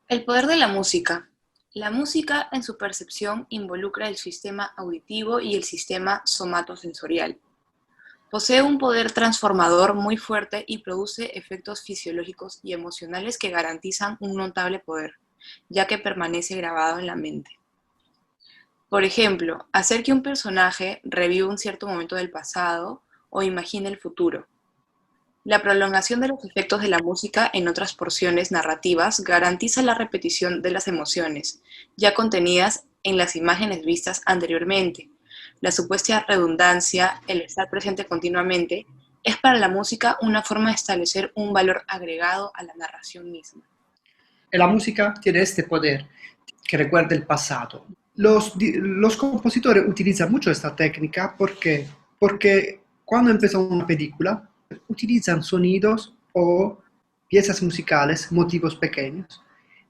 El poder de la música. La música, en su percepción, involucra el sistema auditivo y el sistema somatosensorial. Posee un poder transformador muy fuerte y produce efectos fisiológicos y emocionales que garantizan un notable poder, ya que permanece grabado en la mente. Por ejemplo, hacer que un personaje reviva un cierto momento del pasado o imagine el futuro. La prolongación de los efectos de la música en otras porciones narrativas garantiza la repetición de las emociones, ya contenidas en las imágenes vistas anteriormente. La supuesta redundancia, el estar presente continuamente, es para la música una forma de establecer un valor agregado a la narración misma. Y la música tiene este poder que recuerda el pasado. Los compositores utilizan mucho esta técnica porque cuando empezó una película utilizan sonidos o piezas musicales, motivos pequeños,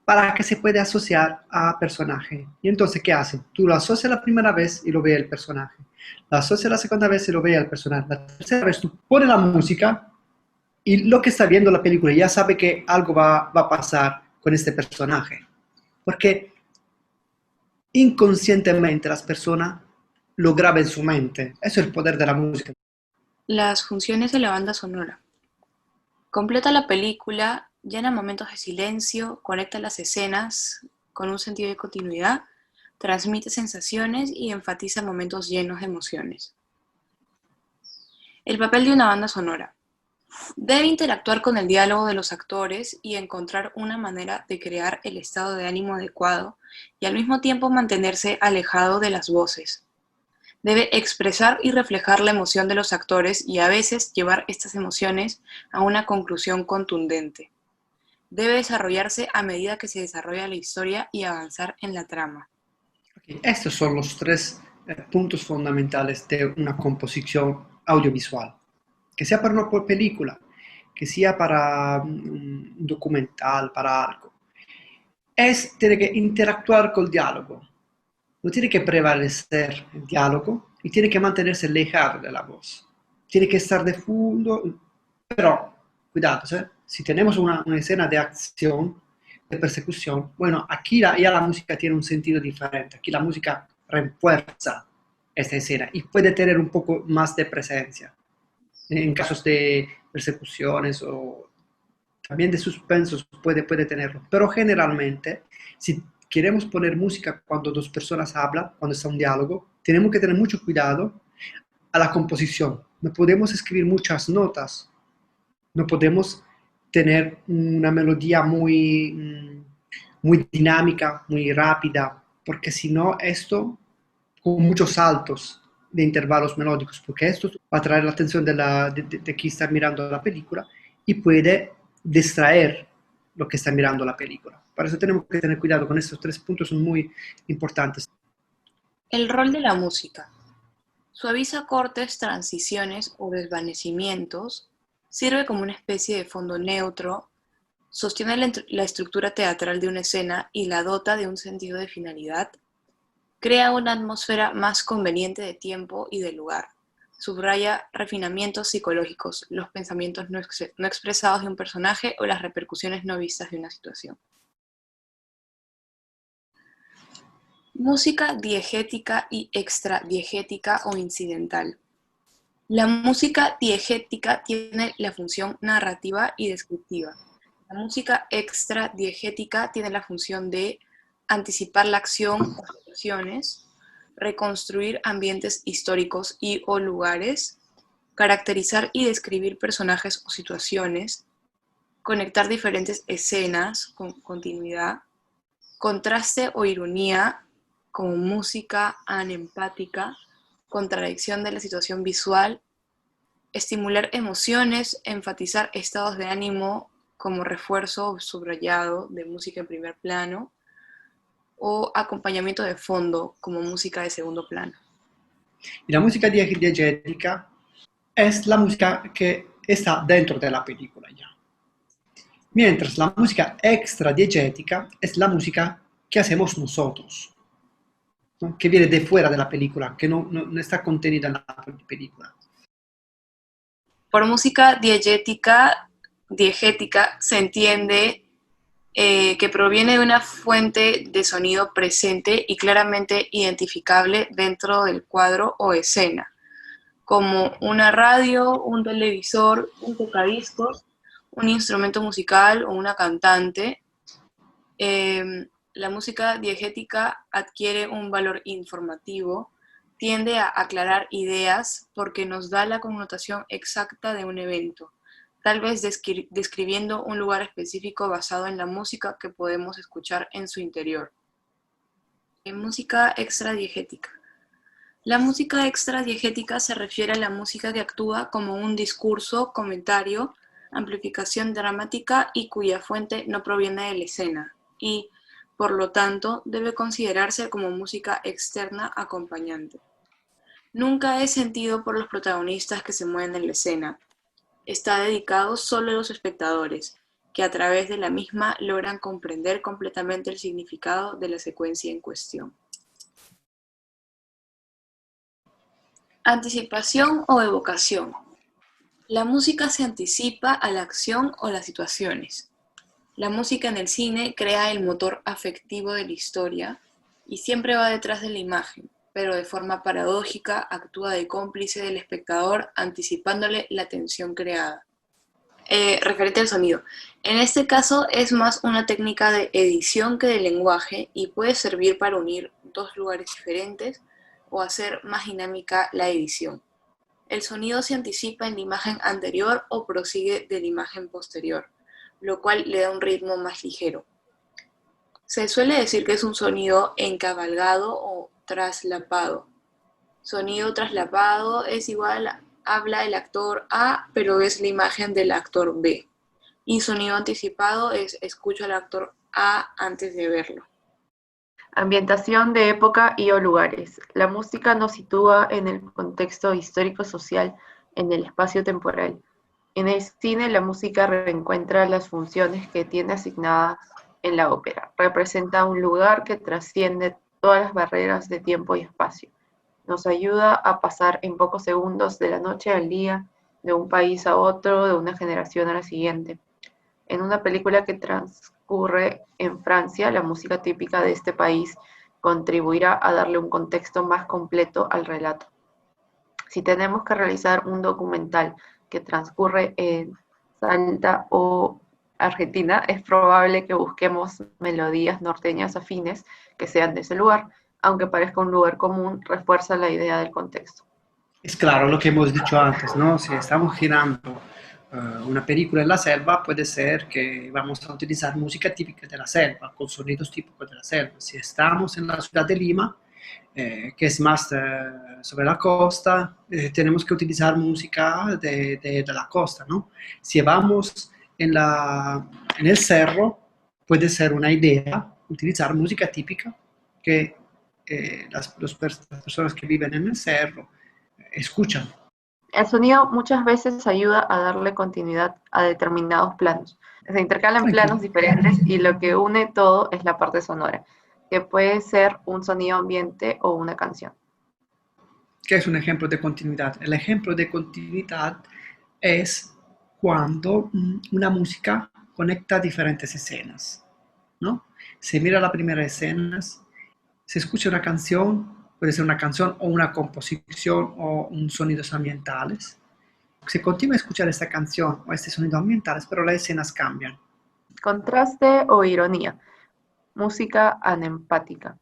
para que se pueda asociar a personaje. Y entonces, ¿qué hacen? Tú lo asocias la primera vez y lo ve el personaje. Lo asocias la segunda vez y lo ve el personaje. La tercera vez tú pones la música y lo que está viendo la película ya sabe que algo va a pasar con este personaje. Porque inconscientemente las personas lo graban en su mente. Eso es el poder de la música. Las funciones de la banda sonora. Completa la película, llena momentos de silencio, conecta las escenas con un sentido de continuidad, transmite sensaciones y enfatiza momentos llenos de emociones. El papel de una banda sonora. Debe interactuar con el diálogo de los actores y encontrar una manera de crear el estado de ánimo adecuado y al mismo tiempo mantenerse alejado de las voces. Debe expresar y reflejar la emoción de los actores y a veces llevar estas emociones a una conclusión contundente. Debe desarrollarse a medida que se desarrolla la historia y avanzar en la trama. Okay. Estos son los tres puntos fundamentales de una composición audiovisual. Que sea para una película, que sea para un documental, para algo. Tiene que interactuar con el diálogo. No tiene que prevalecer el diálogo y tiene que mantenerse alejado de la voz. Tiene que estar de fondo, pero cuidado, ¿sí? Si tenemos una escena de acción, de persecución, bueno, aquí ya la música tiene un sentido diferente. Aquí la música refuerza esta escena y puede tener un poco más de presencia. En casos de persecuciones o también de suspensos puede tenerlo. Pero generalmente, si queremos poner música cuando dos personas hablan, cuando está un diálogo, tenemos que tener mucho cuidado a la composición. No podemos escribir muchas notas, no podemos tener una melodía muy dinámica, muy rápida, porque si no, esto con muchos saltos de intervalos melódicos, porque esto va a atraer la atención de quien está mirando la película y puede distraer lo que está mirando la película. Por eso tenemos que tener cuidado con estos tres puntos, son muy importantes. El rol de la música. Suaviza cortes, transiciones o desvanecimientos, sirve como una especie de fondo neutro, sostiene la estructura teatral de una escena y la dota de un sentido de finalidad, crea una atmósfera más conveniente de tiempo y de lugar, subraya refinamientos psicológicos, los pensamientos no expresados de un personaje o las repercusiones no vistas de una situación. Música diegética y extradiegética o incidental. La música diegética tiene la función narrativa y descriptiva. La música extradiegética tiene la función de anticipar la acción o situaciones, reconstruir ambientes históricos y o lugares, caracterizar y describir personajes o situaciones, conectar diferentes escenas con continuidad, contraste o ironía como música anempática, contradicción de la situación visual, estimular emociones, enfatizar estados de ánimo como refuerzo subrayado de música en primer plano o acompañamiento de fondo como música de segundo plano. Y la música diegetica es la música que está dentro de la película ya. Mientras la música extradiegetica es la música que hacemos nosotros, ¿no? Que viene de fuera de la película, que no está contenida en la película. Por música diegética se entiende que proviene de una fuente de sonido presente y claramente identificable dentro del cuadro o escena, como una radio, un televisor, un tocadiscos, un instrumento musical o una cantante. La música diegética adquiere un valor informativo, tiende a aclarar ideas porque nos da la connotación exacta de un evento, tal vez describiendo un lugar específico basado en la música que podemos escuchar en su interior. Música extradiegética. La música extradiegética se refiere a la música que actúa como un discurso, comentario, amplificación dramática y cuya fuente no proviene de la escena, y, por lo tanto, debe considerarse como música externa acompañante. Nunca es sentido por los protagonistas que se mueven en la escena. Está dedicado solo a los espectadores, que a través de la misma logran comprender completamente el significado de la secuencia en cuestión. Anticipación o evocación. La música se anticipa a la acción o las situaciones. La música en el cine crea el motor afectivo de la historia y siempre va detrás de la imagen, pero de forma paradójica actúa de cómplice del espectador anticipándole la tensión creada. Referente al sonido. En este caso es más una técnica de edición que de lenguaje y puede servir para unir dos lugares diferentes o hacer más dinámica la edición. El sonido se anticipa en la imagen anterior o prosigue de la imagen posterior, lo cual le da un ritmo más ligero. Se suele decir que es un sonido encabalgado o traslapado. Sonido traslapado es igual a habla el actor A, pero es la imagen del actor B. Y sonido anticipado es escucho al actor A antes de verlo. Ambientación de época y o lugares. La música nos sitúa en el contexto histórico-social, en el espacio temporal. En el cine, la música reencuentra las funciones que tiene asignadas en la ópera. Representa un lugar que trasciende todas las barreras de tiempo y espacio. Nos ayuda a pasar en pocos segundos de la noche al día, de un país a otro, de una generación a la siguiente. En una película que transcurre en Francia, la música típica de este país contribuirá a darle un contexto más completo al relato. Si tenemos que realizar un documental que transcurre en Salta o Argentina, es probable que busquemos melodías norteñas afines que sean de ese lugar, aunque parezca un lugar común, refuerza la idea del contexto. Es claro lo que hemos dicho antes, ¿no? Si estamos girando una película en la selva, puede ser que vamos a utilizar música típica de la selva, con sonidos típicos de la selva. Si estamos en la ciudad de Lima, que es más sobre la costa, tenemos que utilizar música de la costa, ¿no? Si vamos en el cerro, puede ser una idea utilizar música típica que las personas que viven en el cerro escuchan. El sonido muchas veces ayuda a darle continuidad a determinados planos. Se intercalan planos diferentes y lo que une todo es la parte sonora, que puede ser un sonido ambiente o una canción. ¿Qué es un ejemplo de continuidad? El ejemplo de continuidad es cuando una música conecta diferentes escenas, ¿no? Se mira la primera escena, se escucha una canción, puede ser una canción o una composición o un sonidos ambientales. Se continúa a escuchar esta canción o este sonido ambientales, pero las escenas cambian. Contraste o ironía. Música anempática.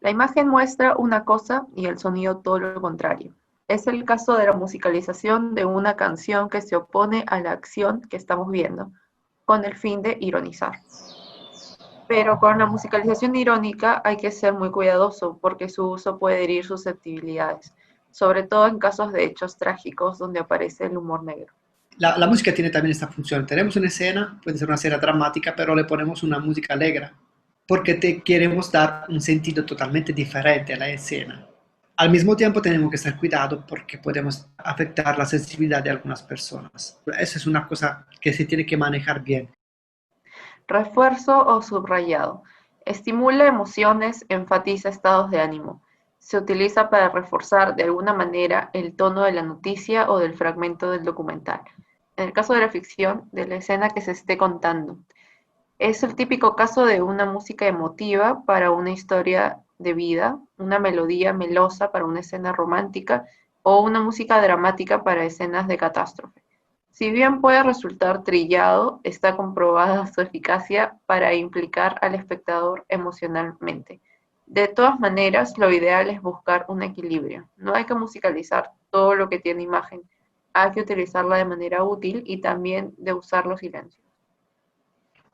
La imagen muestra una cosa y el sonido todo lo contrario. Es el caso de la musicalización de una canción que se opone a la acción que estamos viendo, con el fin de ironizar. Pero con la musicalización irónica hay que ser muy cuidadoso porque su uso puede herir susceptibilidades, sobre todo en casos de hechos trágicos donde aparece el humor negro. La música tiene también esta función. Tenemos una escena, puede ser una escena dramática, pero le ponemos una música alegre, porque te queremos dar un sentido totalmente diferente a la escena. Al mismo tiempo tenemos que estar cuidado porque podemos afectar la sensibilidad de algunas personas. Esa es una cosa que se tiene que manejar bien. Refuerzo o subrayado. Estimula emociones, enfatiza estados de ánimo. Se utiliza para reforzar de alguna manera el tono de la noticia o del fragmento del documental. En el caso de la ficción, de la escena que se esté contando. Es el típico caso de una música emotiva para una historia de vida, una melodía melosa para una escena romántica o una música dramática para escenas de catástrofe. Si bien puede resultar trillado, está comprobada su eficacia para implicar al espectador emocionalmente. De todas maneras, lo ideal es buscar un equilibrio. No hay que musicalizar todo lo que tiene imagen, hay que utilizarla de manera útil y también de usar los silencios.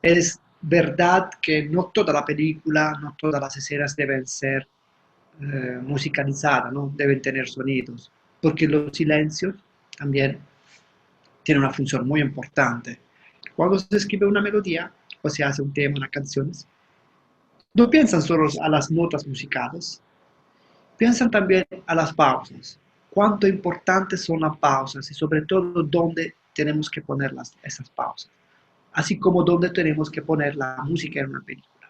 Es verdad que no toda la película, no todas las escenas deben ser musicalizadas, ¿no? Deben tener sonidos, porque los silencios también tienen una función muy importante. Cuando se escribe una melodía o se hace un tema, una canción, no piensan solo a las notas musicales, piensan también a las pausas. Cuánto importantes son las pausas y sobre todo dónde tenemos que poner esas pausas. Así como dónde tenemos que poner la música en una película.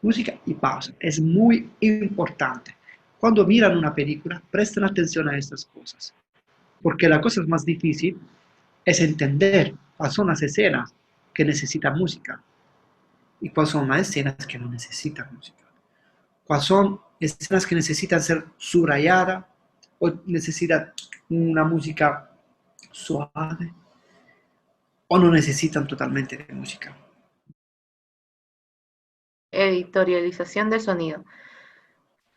Música y pausa es muy importante. Cuando miran una película, presten atención a estas cosas. Porque la cosa más difícil es entender cuáles son las escenas que necesitan música y cuáles son las escenas que no necesitan música. Cuáles son escenas que necesitan ser subrayadas o necesitan una música suave o no necesitan totalmente de música. Editorialización del sonido.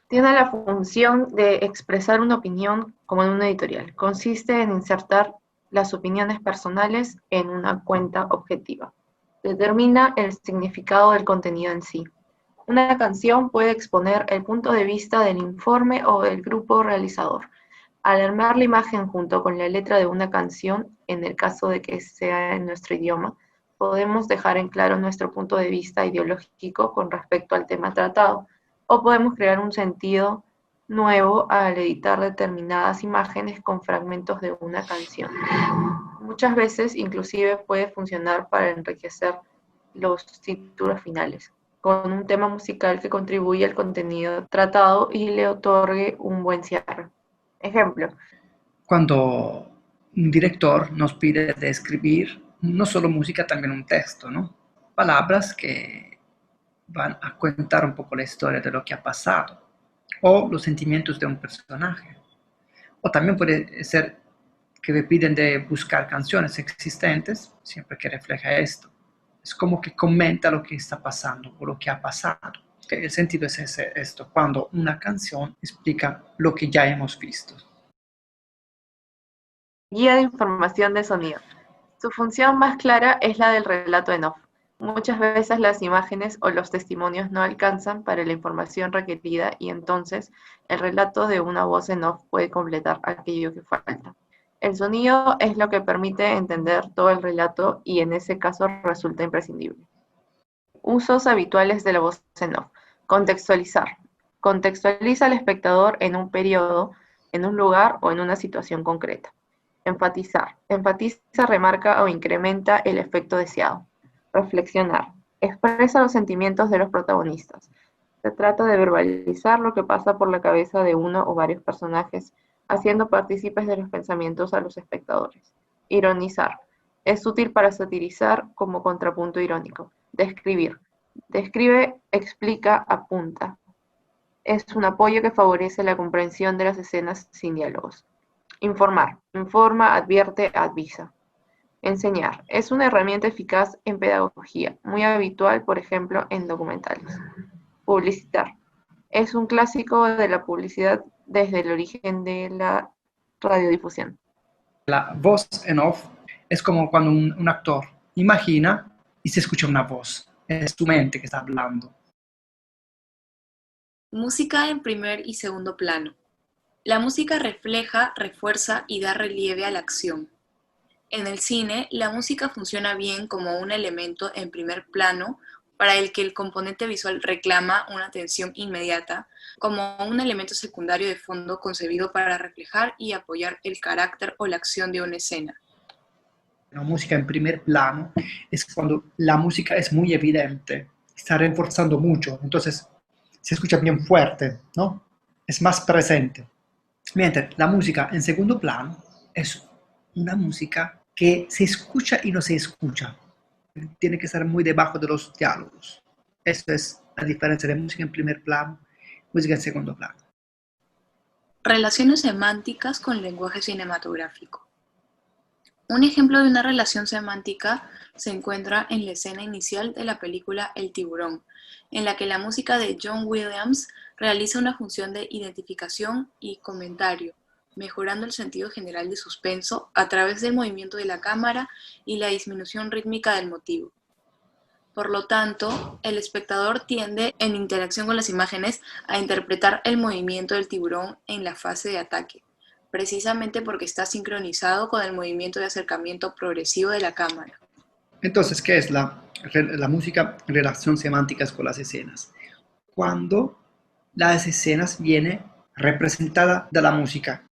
Tiene la función de expresar una opinión como en una editorial. Consiste en insertar las opiniones personales en una cuenta objetiva. Determina el significado del contenido en sí. Una canción puede exponer el punto de vista del informe o del grupo realizador. Al armar la imagen junto con la letra de una canción, en el caso de que sea en nuestro idioma, podemos dejar en claro nuestro punto de vista ideológico con respecto al tema tratado, o podemos crear un sentido nuevo al editar determinadas imágenes con fragmentos de una canción. Muchas veces inclusive puede funcionar para enriquecer los títulos finales, con un tema musical que contribuye al contenido tratado y le otorgue un buen cierre. Ejemplo. Cuando un director nos pide de escribir no solo música, también un texto, ¿no? Palabras que van a contar un poco la historia de lo que ha pasado o los sentimientos de un personaje. O también puede ser que me piden de buscar canciones existentes, siempre que refleja esto. Es como que comenta lo que está pasando o lo que ha pasado. El sentido es esto, cuando una canción explica lo que ya hemos visto. Guía de información de sonido. Su función más clara es la del relato en off. Muchas veces las imágenes o los testimonios no alcanzan para la información requerida y entonces el relato de una voz en off puede completar aquello que falta. El sonido es lo que permite entender todo el relato y en ese caso resulta imprescindible. Usos habituales de la voz en off. Contextualizar. Contextualiza al espectador en un periodo, en un lugar o en una situación concreta. Enfatizar. Enfatiza, remarca o incrementa el efecto deseado. Reflexionar. Expresa los sentimientos de los protagonistas. Se trata de verbalizar lo que pasa por la cabeza de uno o varios personajes, haciendo partícipes de los pensamientos a los espectadores. Ironizar. Es útil para satirizar como contrapunto irónico. Describir. Describe, explica, apunta. Es un apoyo que favorece la comprensión de las escenas sin diálogos. Informar. Informa, advierte, avisa. Enseñar. Es una herramienta eficaz en pedagogía, muy habitual, por ejemplo, en documentales. Publicitar. Es un clásico de la publicidad desde el origen de la radiodifusión. La voz en off es como cuando un actor imagina y se escucha una voz. Es tu mente que está hablando. Música en primer y segundo plano. La música refleja, refuerza y da relieve a la acción. En el cine, la música funciona bien como un elemento en primer plano para el que el componente visual reclama una atención inmediata, como un elemento secundario de fondo concebido para reflejar y apoyar el carácter o la acción de una escena. La música en primer plano es cuando la música es muy evidente, está reforzando mucho, entonces se escucha bien fuerte, ¿no? Es más presente. Mientras la música en segundo plano es una música que se escucha y no se escucha. tiene que estar muy debajo de los diálogos. Eso es la diferencia de música en primer plano, música en segundo plano. Relaciones semánticas con lenguaje cinematográfico. Un ejemplo de una relación semántica se encuentra en la escena inicial de la película El tiburón, en la que la música de John Williams realiza una función de identificación y comentario, mejorando el sentido general de suspenso a través del movimiento de la cámara y la disminución rítmica del motivo. Por lo tanto, el espectador tiende, en interacción con las imágenes, a interpretar el movimiento del tiburón en la fase de ataque, precisamente porque está sincronizado con el movimiento de acercamiento progresivo de la cámara. Entonces, ¿qué es la música en relación semánticas con las escenas? Cuando las escenas vienen representadas de la música